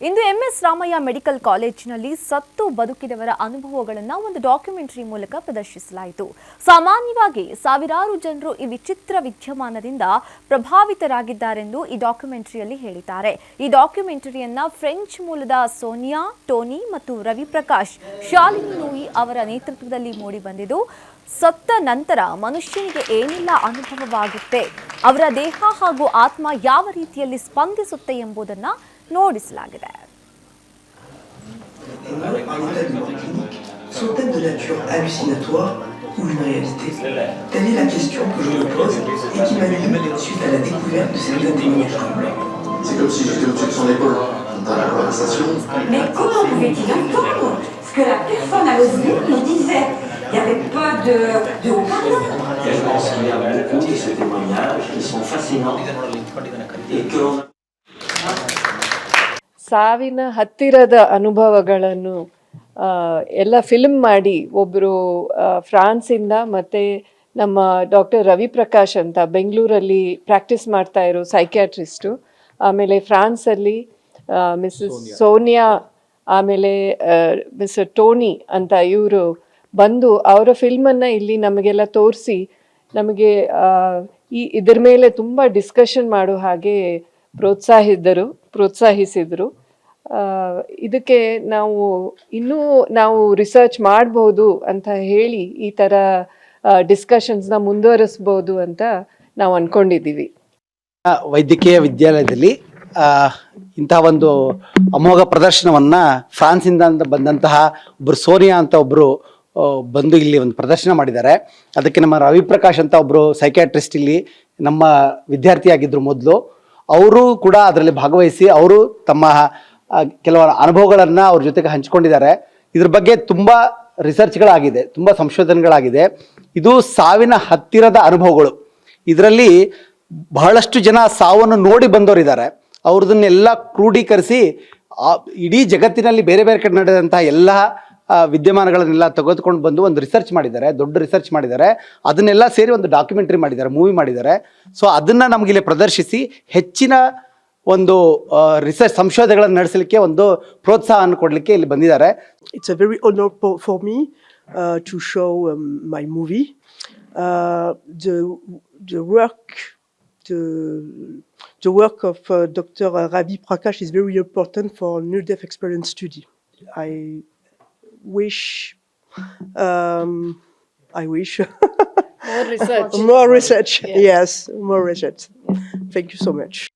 ಇಂದು MS Ramaiah medical ಕಾಲೇಜಿನಲ್ಲಿ ಸತ್ತು ಬದುಕಿದವರ ಅನುಭವಗಳನ್ನು ಒಂದು ಡಾಕ್ಯುಮೆಂಟರಿ ಮೂಲಕ ಪ್ರದರ್ಶಿಸಲಾಯಿತು. ಸಾಮಾನ್ಯವಾಗಿ ಸಾವಿರಾರು ಜನರು ಈ ವಿಚಿತ್ರ ವಿದ್ಯಮಾನದಿಂದ ಪ್ರಭಾವಿತರಾಗಿದ್ದಾರೆಂದು ಈ ಡಾಕ್ಯುಮೆಂಟರಿಯಲ್ಲಿ ಹೇಳಿದ್ದಾರೆ. ಈ ಡಾಕ್ಯುಮೆಂಟರಿಯನ್ನ ಫ್ರೆಂಚ್ ಮೂಲದ ಸೋನಿಯಾ, ಟೋನಿ ಮತ್ತು ರವಿ ಪ್ರಕಾಶ್, ಶಾಲಿನಿ ಲೂಯಿ ಅವರ ನೇತೃತ್ವದಲ್ಲಿ ಮೂಡಿಬಂದಿದ್ದು, ಸತ್ತ ನಂತರ ಮನುಷ್ಯನಿಗೆ ಏನೆಲ್ಲ ಅನುಭವವಾಗುತ್ತೆ, ಅವರ ದೇಹ ಹಾಗೂ ಆತ್ಮ ಯಾವ ರೀತಿಯಲ್ಲಿ ಸ್ಪಂದಿಸುತ್ತೆ ಎಂಬುದನ್ನು ನೋಡಿಸಲಾಗಿದೆ. Sont-elles de nature hallucinatoire ou une réalité? Telle est la question que je me pose et qui m'anime suite à la découverte de certains témoignages complets. C'est comme si j'étais au-dessus de son épaule dans la conversation. Mais comment pouvait-il entendre ce que la personne à l'autre bout nous disait? Il n'y avait pas de haut-parleur. Je pense qu'il y a beaucoup de ces témoignages qui sont fascinants et que l'on ಸಾವಿನ ಹತ್ತಿರದ ಅನುಭವಗಳನ್ನು ಎಲ್ಲ film ಮಾಡಿ ಒಬ್ಬರು ಫ್ರಾನ್ಸಿಂದ ಮತ್ತು ನಮ್ಮ doctor Ravi Prakash ಅಂತ ಬೆಂಗಳೂರಲ್ಲಿ ಪ್ರಾಕ್ಟೀಸ್ ಮಾಡ್ತಾ ಇರೋ ಸೈಕ್ಯಾಟ್ರಿಸ್ಟು, ಆಮೇಲೆ ಫ್ರಾನ್ಸಲ್ಲಿ ಮಿಸಸ್ ಸೋನಿಯಾ, ಆಮೇಲೆ ಮಿಸ್ಟರ್ ಟೋನಿ ಅಂತ ಇವರು ಬಂದು ಅವರ ಫಿಲ್ಮನ್ನು ಇಲ್ಲಿ ನಮಗೆಲ್ಲ ತೋರಿಸಿ ಇದ್ರ ಮೇಲೆ ತುಂಬ ಡಿಸ್ಕಷನ್ ಮಾಡೋ ಹಾಗೆ ಪ್ರೋತ್ಸಾಹಿಸಿದರು. ಇದಕ್ಕೆ ನಾವು ರಿಸರ್ಚ್ ಮಾಡ್ಬೋದು ಅಂತ ಹೇಳಿ ಈ ಥರ ಡಿಸ್ಕಷನ್ಸ್ನ ಮುಂದುವರಿಸ್ಬೋದು ಅಂತ ನಾವು ಅಂದ್ಕೊಂಡಿದ್ದೀವಿ. ವೈದ್ಯಕೀಯ ವಿದ್ಯಾಲಯದಲ್ಲಿ ಇಂತಹ ಒಂದು ಅಮೋಘ ಪ್ರದರ್ಶನವನ್ನು ಫ್ರಾನ್ಸಿಂದ ಬಂದಂತಹ ಒಬ್ಬರು ಸೋನಿಯಾ ಅಂತ ಒಬ್ಬರು ಬಂದು ಇಲ್ಲಿ ಒಂದು ಪ್ರದರ್ಶನ ಮಾಡಿದ್ದಾರೆ. ಅದಕ್ಕೆ ನಮ್ಮ ರವಿ ಪ್ರಕಾಶ್ ಅಂತ ಒಬ್ಬರು ಸೈಕ್ಯಾಟ್ರಿಸ್ಟ್ ಇಲ್ಲಿ ನಮ್ಮ ವಿದ್ಯಾರ್ಥಿಯಾಗಿದ್ದರು ಮೊದಲು. ಅವರು ಕೂಡ ಅದರಲ್ಲಿ ಭಾಗವಹಿಸಿ ಅವರು ತಮ್ಮ ಕೆಲವರ ಅನುಭವಗಳನ್ನು ಅವ್ರ ಜೊತೆಗೆ ಹಂಚಿಕೊಂಡಿದ್ದಾರೆ. ಇದ್ರ ಬಗ್ಗೆ ತುಂಬ ರಿಸರ್ಚ್ಗಳಾಗಿದೆ, ತುಂಬ ಸಂಶೋಧನೆಗಳಾಗಿದೆ. ಇದು ಸಾವಿನ ಹತ್ತಿರದ ಅನುಭವಗಳು. ಇದರಲ್ಲಿ ಬಹಳಷ್ಟು ಜನ ಸಾವನ್ನು ನೋಡಿ ಬಂದವರಿದ್ದಾರೆ. ಅವ್ರದನ್ನೆಲ್ಲ ಕ್ರೋಢೀಕರಿಸಿ ಇಡೀ ಜಗತ್ತಿನಲ್ಲಿ ಬೇರೆ ಬೇರೆ ಕಡೆ ನಡೆದಂತಹ ಎಲ್ಲ ವಿದ್ಯಮಾನಗಳನ್ನೆಲ್ಲ ತೆಗೆದುಕೊಂಡು ಬಂದು ಒಂದು ರಿಸರ್ಚ್ ಮಾಡಿದ್ದಾರೆ, ದೊಡ್ಡ ರಿಸರ್ಚ್ ಮಾಡಿದ್ದಾರೆ. ಅದನ್ನೆಲ್ಲ ಸೇರಿ ಒಂದು ಡಾಕ್ಯುಮೆಂಟ್ರಿ ಮಾಡಿದ್ದಾರೆ, ಮೂವಿ ಮಾಡಿದ್ದಾರೆ. ಸೊ ಅದನ್ನು ನಮಗಿಲ್ಲಿ ಪ್ರದರ್ಶಿಸಿ ಹೆಚ್ಚಿನ ಒಂದು ರಿಸರ್ಚ್ ಸಂಶೋಧನೆಗಳನ್ನು ನಡೆಸಲಿಕ್ಕೆ ಒಂದು ಪ್ರೋತ್ಸಾಹವನ್ನು ಕೊಡಲಿಕ್ಕೆ ಇಲ್ಲಿ ಬಂದಿದ್ದಾರೆ. It's a very honor for me to show my movie. The work of Dr. Ravi Prakash is very important for near-death experience study. I wish More research. more research. Yeah. Yes, more research. Thank you so much.